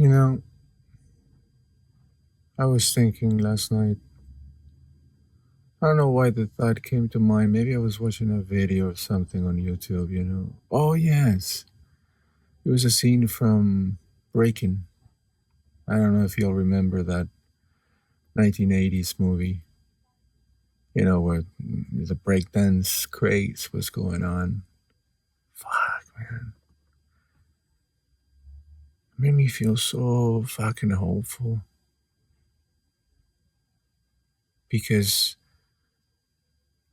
You know, I was thinking last night, I don't know why the thought came to mind. Maybe I was watching a video or something on YouTube. Oh, yes. It was a scene from Breaking. I don't know if you'll remember that 1980s movie, where the breakdance craze was going on. Fuck, man. It made me feel so fucking hopeful because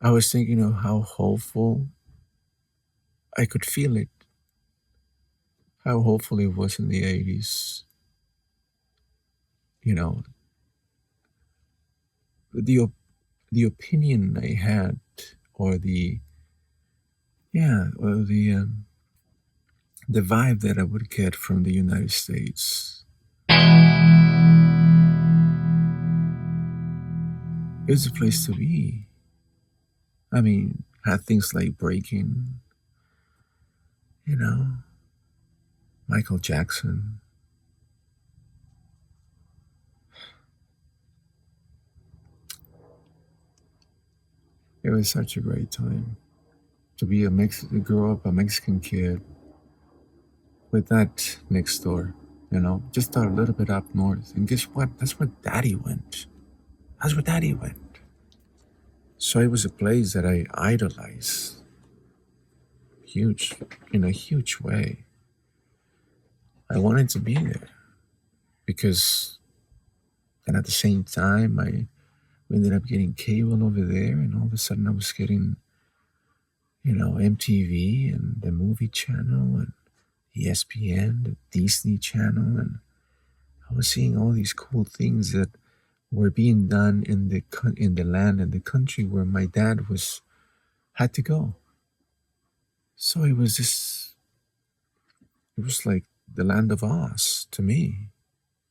I was thinking of how hopeful I could feel it, how hopeful it was in the 80s. You know, the the opinion I had, or the vibe that I would get from the United States. It was a place to be. I mean, had things like Breaking, you know, Michael Jackson. It was such a great time to be to grow up a Mexican kid with that next door. Just a little bit up north. And guess what? That's where Daddy went. That's where Daddy went. So it was a place that I idolized, huge, in a huge way. I wanted to be there because then at the same time, we ended up getting cable over there, and all of a sudden I was getting, MTV and the movie channel and ESPN, the Disney channel, and I was seeing all these cool things that were being done in the land and the country where my dad had to go. So it was like the land of Oz to me,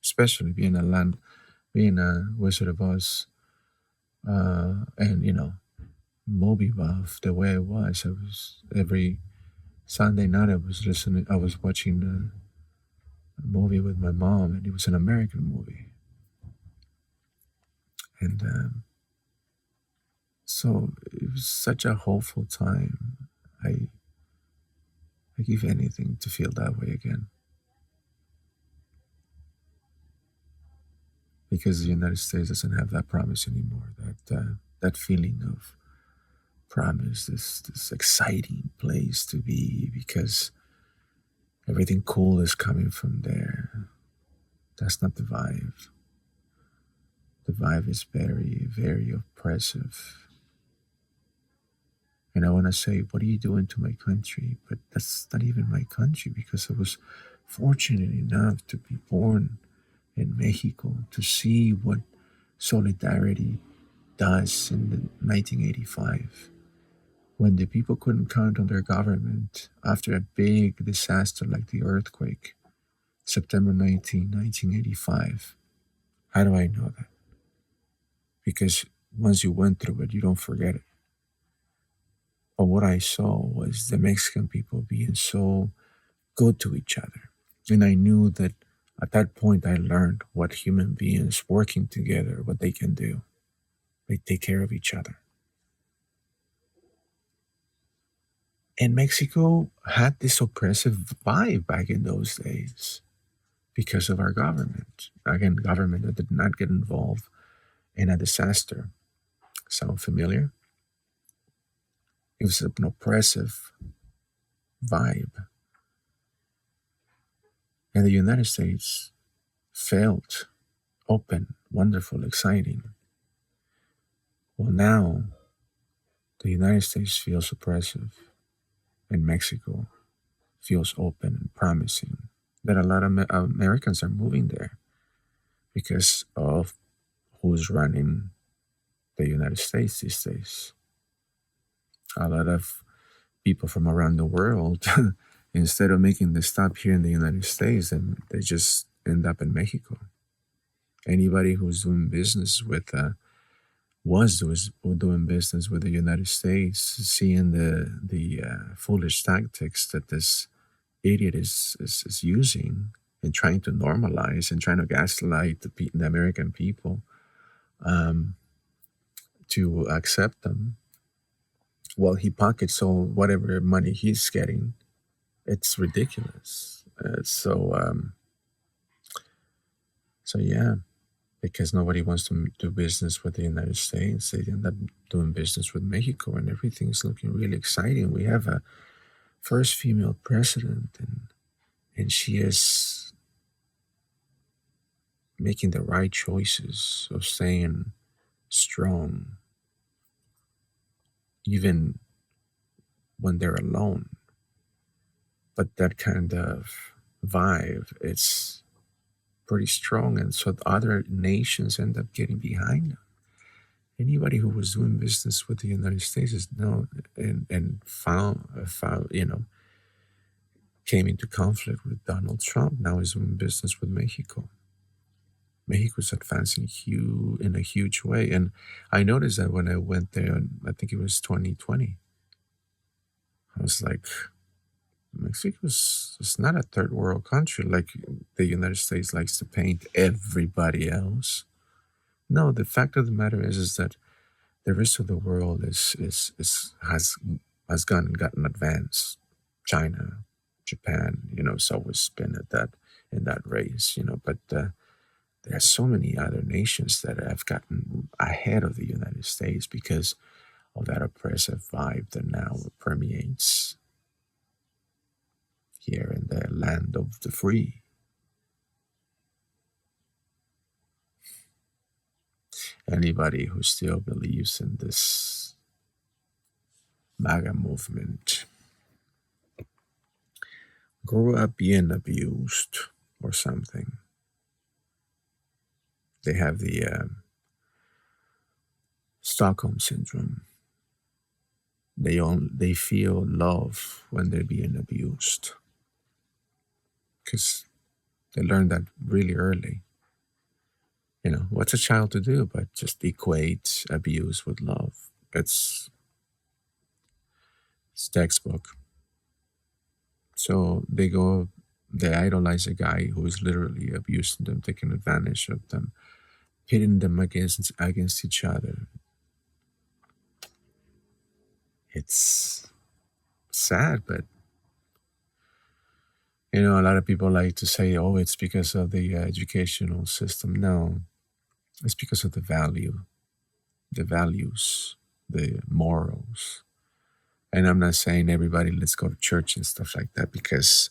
especially being a Wizard of Oz, and Moby buff the way I was. I was every Sunday night I was watching a movie with my mom, and it was an American movie, and so it was such a hopeful time. I I give anything to feel that way again. Because the United States doesn't have that promise anymore. That feeling of promise, this exciting place to be, because everything cool is coming from there. That's not the vibe. The vibe is very, very oppressive. And I want to say, what are you doing to my country? But that's not even my country, because I was fortunate enough to be born in Mexico, to see what solidarity does in the 1985, when the people couldn't count on their government after a big disaster like the earthquake, September 1985. How do I know that? Because once you went through it, you don't forget it. But what I saw was the Mexican people being so good to each other. And I knew that at that point I learned what human beings working together, what they can do. They take care of each other. And Mexico had this oppressive vibe back in those days because of our government. Again, government that did not get involved in a disaster. Sound familiar? It was an oppressive vibe. And the United States felt open, wonderful, exciting. Well, now the United States feels oppressive, and Mexico feels open and promising. That a lot of Americans are moving there because of who's running the United States these days. A lot of people from around the world, instead of making the stop here in the United States, and they just end up in Mexico. Anybody who's doing business with doing business with the United States, seeing the foolish tactics that this idiot is using, and trying to normalize and trying to gaslight the American people um, to accept them while he pockets all whatever money he's getting. It's ridiculous. So yeah, because nobody wants to do business with the United States, they end up doing business with Mexico, and everything's looking really exciting. We have a first female president, and she is making the right choices of staying strong, even when they're alone. But that kind of vibe, it's pretty strong, and so other nations end up getting behind them. Anybody who was doing business with the United States is now and found came into conflict with Donald Trump. Now is doing business with Mexico. Mexico's advancing in a huge way, and I noticed that when I went there, I think it was 2020. I was like, Mexico is not a third world country like the United States likes to paint everybody else. No, the fact of the matter is that the rest of the world has gotten advanced. China, Japan, it's always been at that in that race, but there are so many other nations that have gotten ahead of the United States because of that oppressive vibe that now permeates here in the land of the free. Anybody who still believes in this MAGA movement grew up being abused or something. They have the Stockholm syndrome. They feel love when they're being abused because they learned that really early. What's a child to do but just equate abuse with love? It's textbook. So they idolize a guy who is literally abusing them, taking advantage of them, pitting them against each other. It's sad, but a lot of people like to say, "Oh, it's because of the educational system." No, it's because of the values, the morals. And I'm not saying everybody let's go to church and stuff like that, because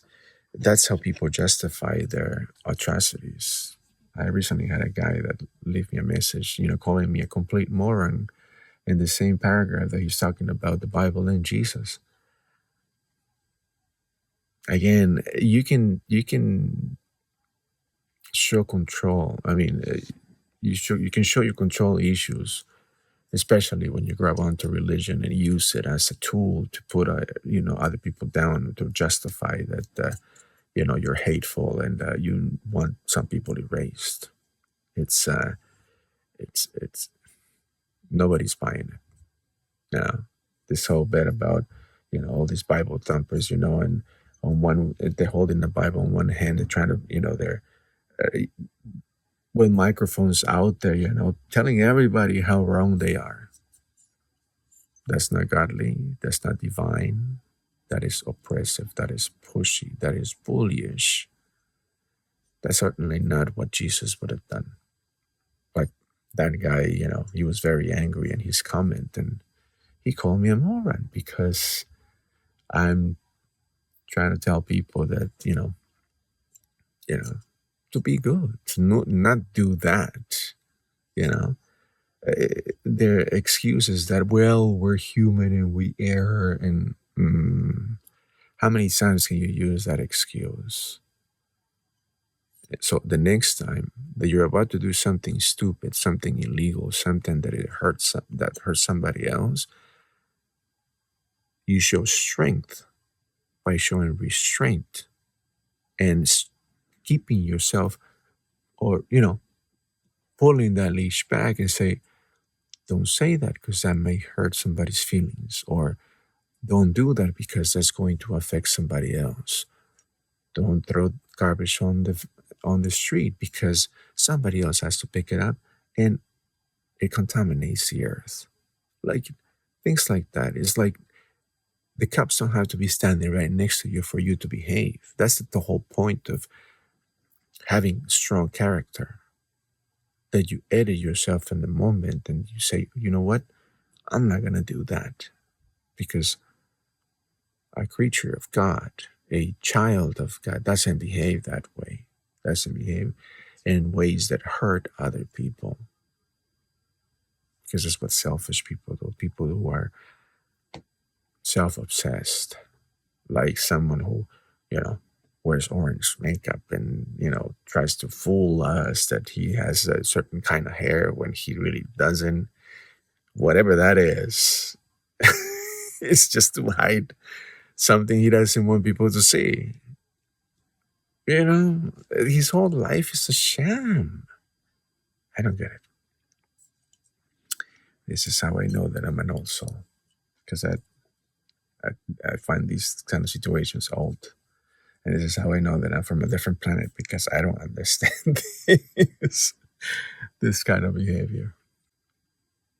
that's how people justify their atrocities. I recently had a guy that left me a message, calling me a complete moron in the same paragraph that he's talking about the Bible and Jesus. Again, you can show control. I mean, you can show your control issues, especially when you grab onto religion and use it as a tool to put other people down, to justify that you're hateful and you want some people erased. It's nobody's buying it. This whole bit about all these Bible thumpers, and on one they're holding the Bible in one hand, they're trying to they're with microphones out there, telling everybody how wrong they are. That's not godly. That's not divine. That is oppressive. That is pushy. That is bullyish. That's certainly not what Jesus would have done. But that guy, he was very angry in his comment, and he called me a moron because I'm trying to tell people that, to be good, to not do that, Their excuse is that, well, we're human and we err, and how many times can you use that excuse? So the next time that you're about to do something stupid, something illegal, something that hurts somebody else, you show strength by showing restraint and keeping yourself, or pulling that leash back and say, don't say that because that may hurt somebody's feelings, or don't do that because that's going to affect somebody else. Don't throw garbage on the street because somebody else has to pick it up, and it contaminates the earth. Like things like that. It's like the cops don't have to be standing right next to you for you to behave. That's the whole point of having strong character. That you edit yourself in the moment and you say, you know what? I'm not gonna do that because a creature of God, a child of God, doesn't behave that way. Doesn't behave in ways that hurt other people. Because that's what selfish people do. People who are self-obsessed, like someone who, you know, wears orange makeup and, tries to fool us that he has a certain kind of hair when he really doesn't. Whatever that is, it's just to hide something he doesn't want people to see. His whole life is a sham. I don't get it. This is how I know that I'm an old soul, because I find these kind of situations old. And this is how I know that I'm from a different planet, because I don't understand this kind of behavior.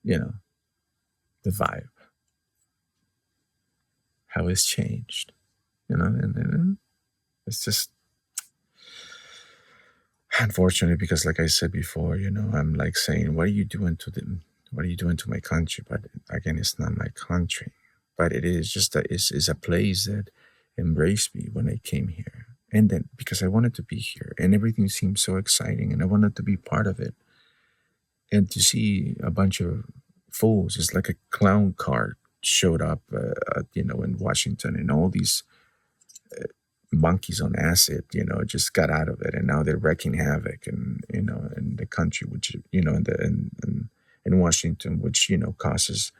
The vibe, how it's changed, and it's just unfortunate because, like I said before, I'm like saying, what are you doing to them? What are you doing to my country? But again, it's not my country, but it is just that it's a place that embraced me when I came here. And then because I wanted to be here and everything seemed so exciting and I wanted to be part of it. And to see a bunch of fools, it's like a clown car showed up, in Washington, and all these monkeys on acid, just got out of it, and now they're wreaking havoc, and in the country, which in Washington, which causes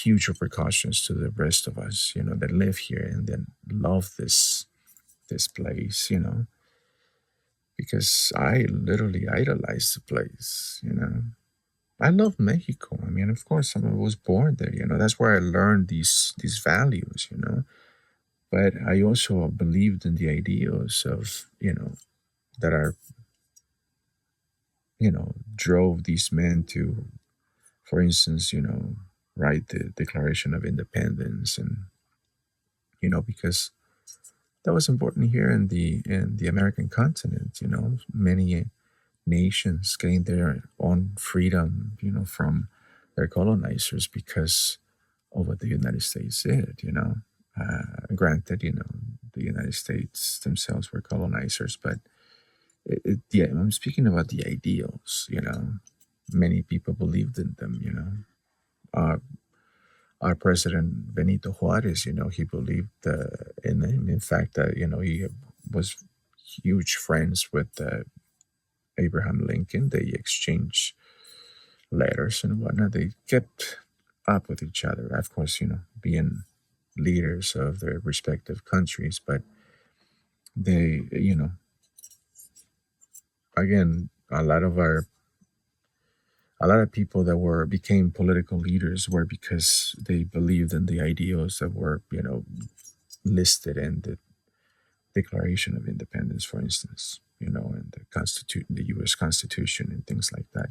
huge repercussions to the rest of us, that live here and then love this place, because I literally idolize the place. I love Mexico. I mean, of course, I was born there. That's where I learned these values. But I also believed in the ideals of that are drove these men to, for instance, write the Declaration of Independence, and because that was important here in the American continent. Many nations gained their own freedom, from their colonizers because of what the United States did. Granted, the United States themselves were colonizers, but yeah, I'm speaking about the ideals. Many people believed in them. Our president Benito Juarez, he believed in him. In fact, he was huge friends with Abraham Lincoln. They exchanged letters and whatnot. They kept up with each other, of course, being leaders of their respective countries, but they, again, a lot of people that became political leaders were because they believed in the ideals that were, listed in the Declaration of Independence, for instance, and the U.S. Constitution and things like that.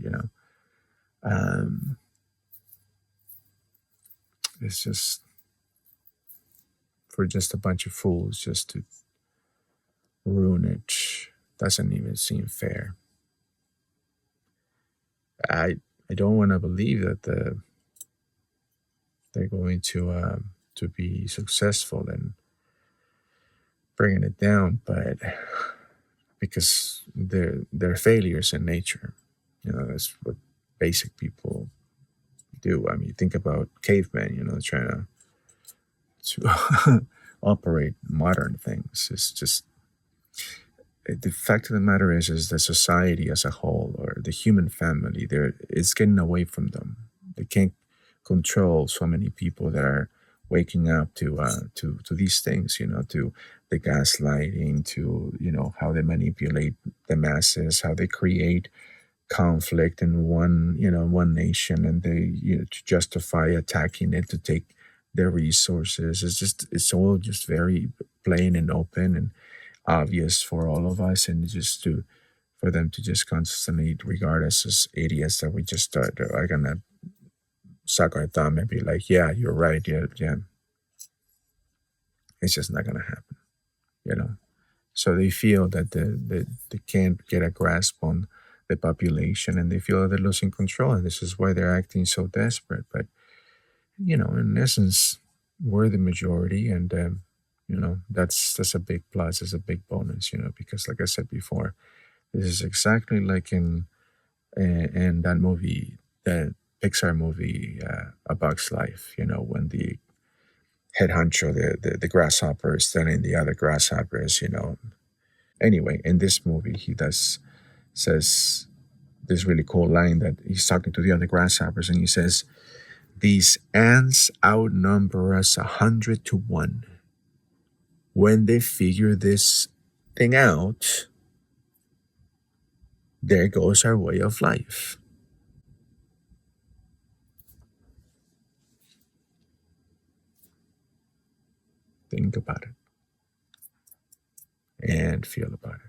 It's just for just a bunch of fools just to ruin it doesn't even seem fair. I don't want to believe that they're going to be successful in bringing it down, but because they're failures in nature, that's what basic people do. I mean, think about cavemen, trying to operate modern things. It's just the fact of the matter is the society as a whole, or the human family, it's getting away from them. They can't control so many people that are waking up to these things, to the gaslighting, to how they manipulate the masses, how they create conflict in one nation, and they to justify attacking it, to take their resources. It's all just very plain and open, and obvious for all of us, and just to for them to just constantly regard us as idiots that we just are gonna suck our thumb and be like, yeah, you're right, yeah, yeah. It's just not gonna happen, you know. So they feel that they can't get a grasp on the population, and they feel that they're losing control, and this is why they're acting so desperate. But in essence, we're the majority, and that's a big plus, it's a big bonus, because like I said before, this is exactly like in that movie, that Pixar movie, A Bug's Life. When the head honcho, the grasshopper, is telling the other grasshoppers. Anyway, in this movie, he does says this really cool line that he's talking to the other grasshoppers, and he says, "These ants outnumber us 100 to 1. When they figure this thing out, there goes our way of life." Think about it and feel about it.